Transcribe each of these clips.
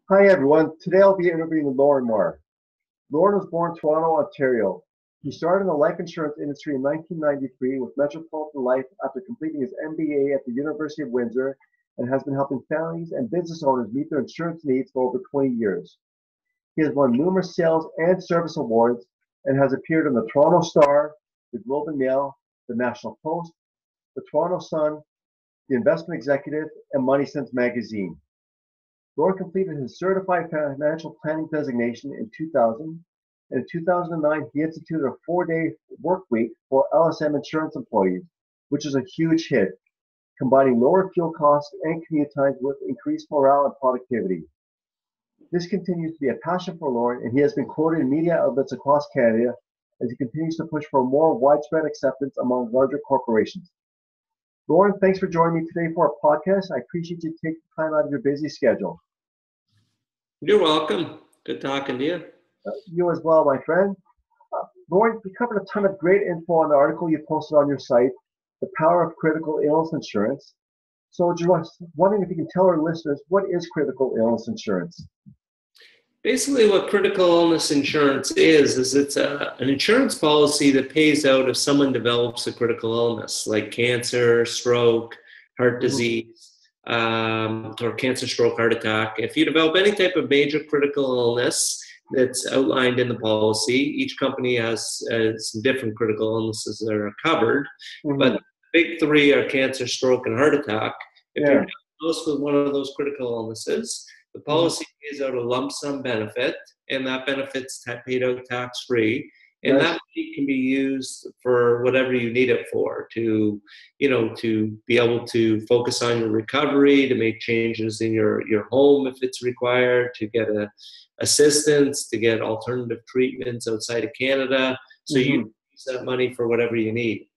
Hi everyone. Today I'll be interviewing Lorne Marr. Lorne was born in Toronto, Ontario. He started in the life insurance industry in 1993 with Metropolitan Life after completing his MBA at the University of Windsor and has been helping families and business owners meet their insurance needs for over 20 years. He has won numerous sales and service awards and has appeared in the Toronto Star, the Globe and Mail, the National Post, the Toronto Sun, the Investment Executive, and Money Sense magazine. Lorne completed his Certified Financial Planning designation in 2000, and in 2009 he instituted a 4-day work week for LSM insurance employees, which is a huge hit, combining lower fuel costs and commute times with increased morale and productivity. This continues to be a passion for Lorne, and he has been quoted in media outlets across Canada as he continues to push for more widespread acceptance among larger corporations. Lorne, thanks for joining me today for our podcast. I appreciate you taking time out of your busy schedule. You're welcome. Good talking to you. You as well, my friend. Lorne, we covered a ton of great info on the article you posted on your site, The Power of Critical Illness Insurance. So just wondering if you can tell our listeners, what is critical illness insurance? Basically, what critical illness insurance is it's an insurance policy that pays out if someone develops a critical illness like cancer, stroke, heart disease, or cancer, stroke, heart attack. If you develop any type of major critical illness that's outlined in the policy, each company has some different critical illnesses that are covered, but the big three are cancer, stroke, and heart attack. If you're diagnosed with one of those critical illnesses, the policy pays out a lump sum benefit, and that benefit's paid out tax-free. And that money can be used for whatever you need it for, to be able to focus on your recovery, to make changes in your home if it's required, to get assistance, to get alternative treatments outside of Canada. So you use that money for whatever you need.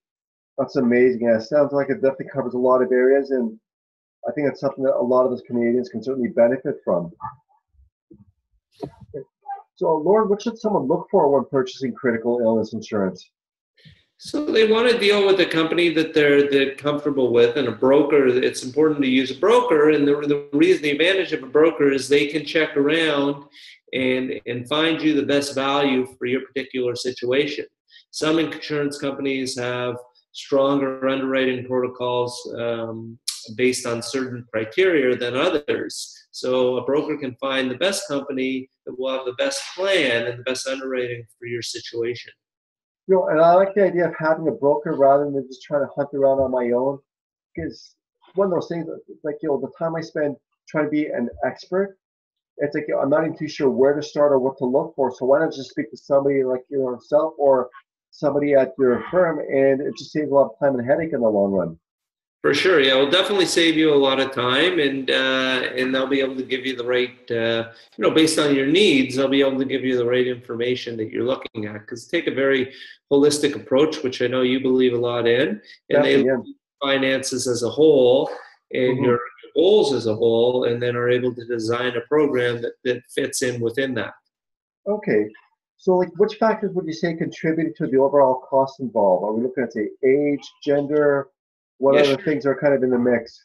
That's amazing. Yeah, it sounds like it definitely covers a lot of areas, and I think it's something that a lot of us Canadians can certainly benefit from. So, Lorne, what should someone look for when purchasing critical illness insurance? So they want to deal with a company that they're comfortable with, and a broker. It's important to use a broker, and the advantage of a broker is they can check around and find you the best value for your particular situation. Some insurance companies have stronger underwriting protocols based on certain criteria than others. So a broker can find the best company that will have the best plan and the best underwriting for your situation. And I like the idea of having a broker rather than just trying to hunt around on my own. Because one of those things, like, the time I spend trying to be an expert, it's like, I'm not even too sure where to start or what to look for. So why not just speak to somebody like yourself or somebody at your firm, and it just saves a lot of time and headache in the long run. For sure, yeah, it'll definitely save you a lot of time, and they'll be able to give you the right, based on your needs, they'll be able to give you the right information that you're looking at. Because take a very holistic approach, which I know you believe a lot in, and they look at finances as a whole and your goals as a whole, and then are able to design a program that fits in within that. Okay. So, like, which factors would you say contribute to the overall cost involved? Are we looking at, say, age, gender? What other things are kind of in the mix?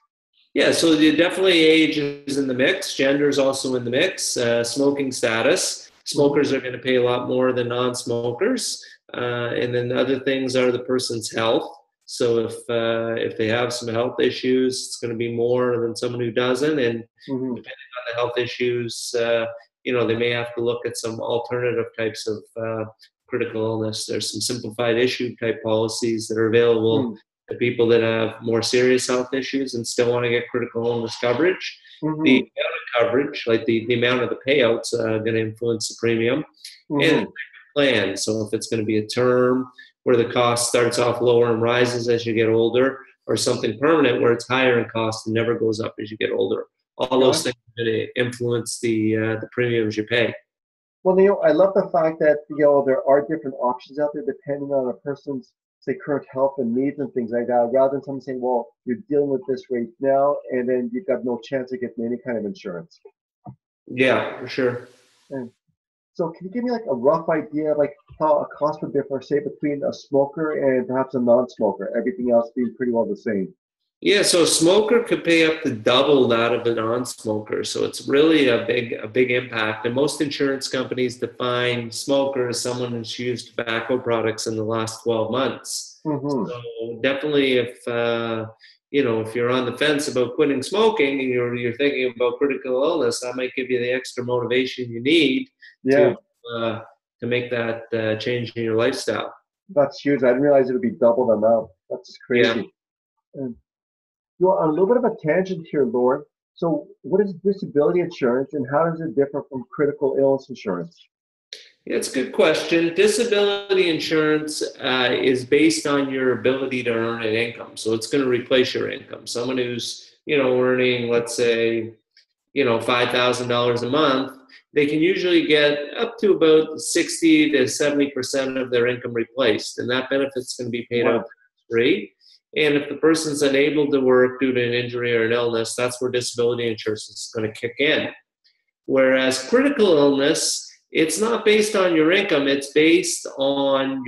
Yeah, so definitely age is in the mix. Gender is also in the mix. Smoking status. Smokers are going to pay a lot more than non-smokers. And then other things are the person's health. So if they have some health issues, it's going to be more than someone who doesn't. And depending on the health issues, they may have to look at some alternative types of critical illness. There's some simplified issue type policies that are available to people that have more serious health issues and still want to get critical illness coverage. The amount of coverage, like the amount of the payouts, going to influence the premium and the plan. So if it's going to be a term where the cost starts off lower and rises as you get older, or something permanent where it's higher in cost and never goes up as you get older. All those things are going to influence the premiums you pay. Well, I love the fact that there are different options out there depending on a person's, say, current health and needs and things like that, rather than someone saying, well, you're dealing with this right now, and then you've got no chance of getting any kind of insurance. Yeah, for sure. And so can you give me like a rough idea of like how a cost would differ, say, between a smoker and perhaps a non-smoker, everything else being pretty well the same? Yeah, so a smoker could pay up to double that of a non-smoker. So it's really a big impact. And most insurance companies define smoker as someone who's used tobacco products in the last 12 months. Mm-hmm. So definitely, if you're on the fence about quitting smoking and you're thinking about critical illness, that might give you the extra motivation you need Yeah, to uh, to make that change in your lifestyle. that's huge. I didn't realize it would be double the amount. That's just Yeah. crazy. And on a little bit of a tangent here, Lord. So, what is disability insurance, and how does it differ from critical illness insurance? Yeah, it's a good question. Disability insurance is based on your ability to earn an income. So it's going to replace your income. Someone who's, earning, let's say, $5,000 a month, they can usually get up to about 60 to 70% of their income replaced. And that benefit's going to be paid out Wow. free. And if the person's unable to work due to an injury or an illness, that's where disability insurance is going to kick in. Whereas critical illness, it's not based on your income, it's based on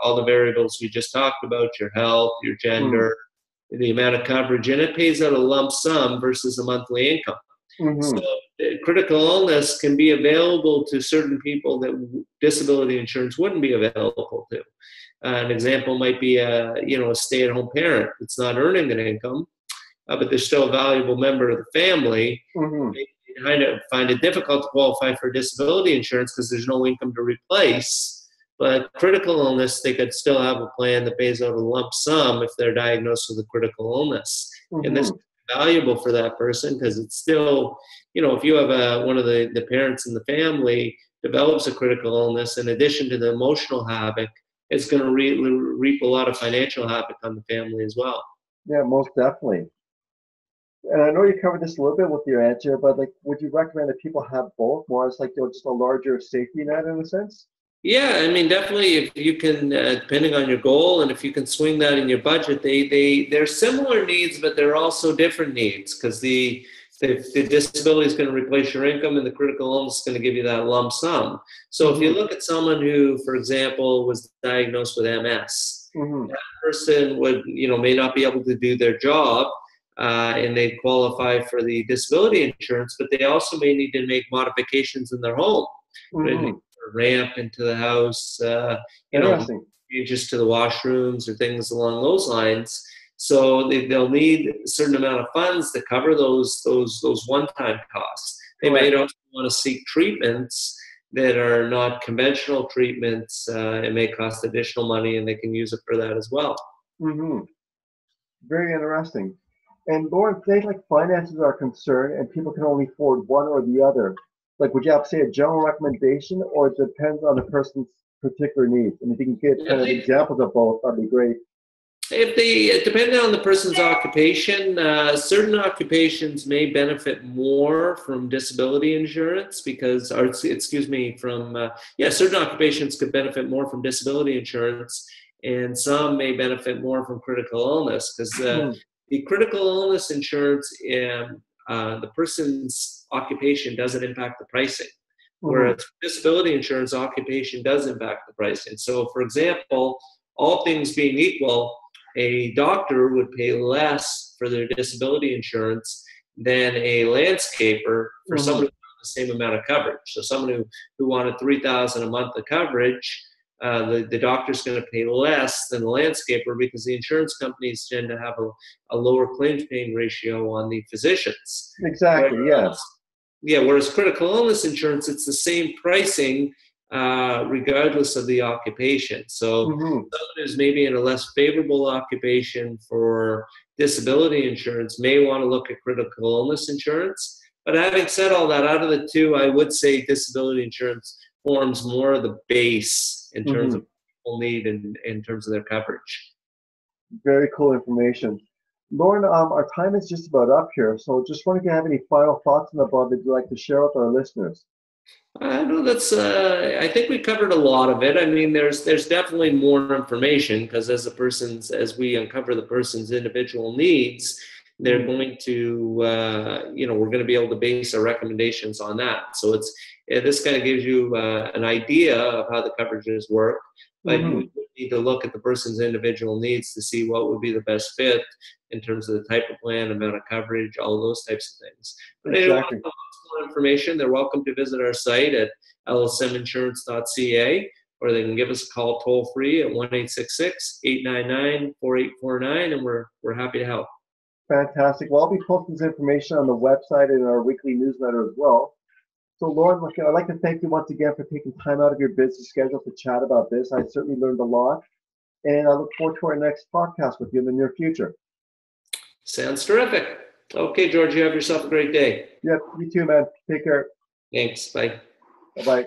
all the variables we just talked about, your health, your Mm. gender, the amount of coverage, and it pays out a lump sum versus a monthly income. So Mm-hmm. critical illness can be available to certain people that disability insurance wouldn't be available to. An example might be a stay-at-home parent that's not earning an income, but they're still a valuable member of the family. Mm-hmm. They kind of find it difficult to qualify for disability insurance because there's no income to replace. But critical illness, they could still have a plan that pays out a lump sum if they're diagnosed with a critical illness. And this is Mm-hmm. valuable for that person because it's still, if you have one of the parents in the family develops a critical illness, in addition to the emotional havoc, it's going to reap a lot of financial havoc on the family as well. Yeah, most definitely. And I know you covered this a little bit with your answer, but like, would you recommend that people have both, more as like just a larger safety net in a sense? Yeah, I mean, definitely, if you can, depending on your goal, and if you can swing that in your budget, they're similar needs, but they're also different needs because the disability is going to replace your income, and the critical illness is going to give you that lump sum. So, if you Mm-hmm. look at someone who, for example, was diagnosed with MS, Mm-hmm. that person would, may not be able to do their job, and they qualify for the disability insurance, but they also may need to make modifications in their home. Right? Mm-hmm. Ramp into the house, Interesting. changes to the washrooms or things along those lines. So they'll need a certain amount of funds to cover those one-time costs. They may Correct. also want to seek treatments that are not conventional treatments. It may cost additional money, and they can use it for that as well. Mm-hmm. Very interesting. And Lauren, things like finances are concerned and people can only afford one or the other. Like, would you have, say, a general recommendation, or it depends on the person's particular needs? And if you can get I kind of think examples of both, that'd be great. depending on the person's occupation, certain occupations may benefit more from disability insurance or excuse me, certain occupations could benefit more from disability insurance, and some may benefit more from critical illness because Mm, the critical illness insurance, the person's occupation doesn't impact the pricing. mm-hmm, Whereas disability insurance occupation does impact the pricing. So, for example, all things being equal, a doctor would pay less for their disability insurance than a landscaper for someone mm-hmm. who wanted the same amount of coverage. So someone who wanted $3,000 a month of coverage, the doctor's going to pay less than the landscaper because the insurance companies tend to have a lower claims paying ratio on the physicians. Exactly, yeah. Whereas critical illness insurance, it's the same pricing regardless of the occupation. So Mm-hmm, someone who's maybe in a less favorable occupation for disability insurance may want to look at critical illness insurance. But having said all that, out of the two, I would say disability insurance forms more of the base in terms mm-hmm. of what people need and in terms of their coverage. Very cool information. Lauren, our time is just about up here, so just wondering if you have any final thoughts on the above that you'd like to share with our listeners. I know that's. I think we covered a lot of it. I mean, there's definitely more information because as we uncover the person's individual needs, they're Mm-hmm, going to, we're going to be able to base our recommendations on that. So this kind of gives you an idea of how the coverages work, but you mm-hmm. would need to look at the person's individual needs to see what would be the best fit in terms of the type of plan, amount of coverage, all those types of things. But Exactly. anyone who wants more information, they're welcome to visit our site at lsminsurance.ca, or they can give us a call toll free at 1-866-899-4849, and we're happy to help. Fantastic. Well, I'll be posting this information on the website and our weekly newsletter as well. So, Lorne, look, I'd like to thank you once again for taking time out of your busy schedule to chat about this. I certainly learned a lot, and I look forward to our next podcast with you in the near future. Sounds terrific. Okay, George, you have yourself a great day. Yep, you too, man. Take care. Thanks. Bye. Bye-bye.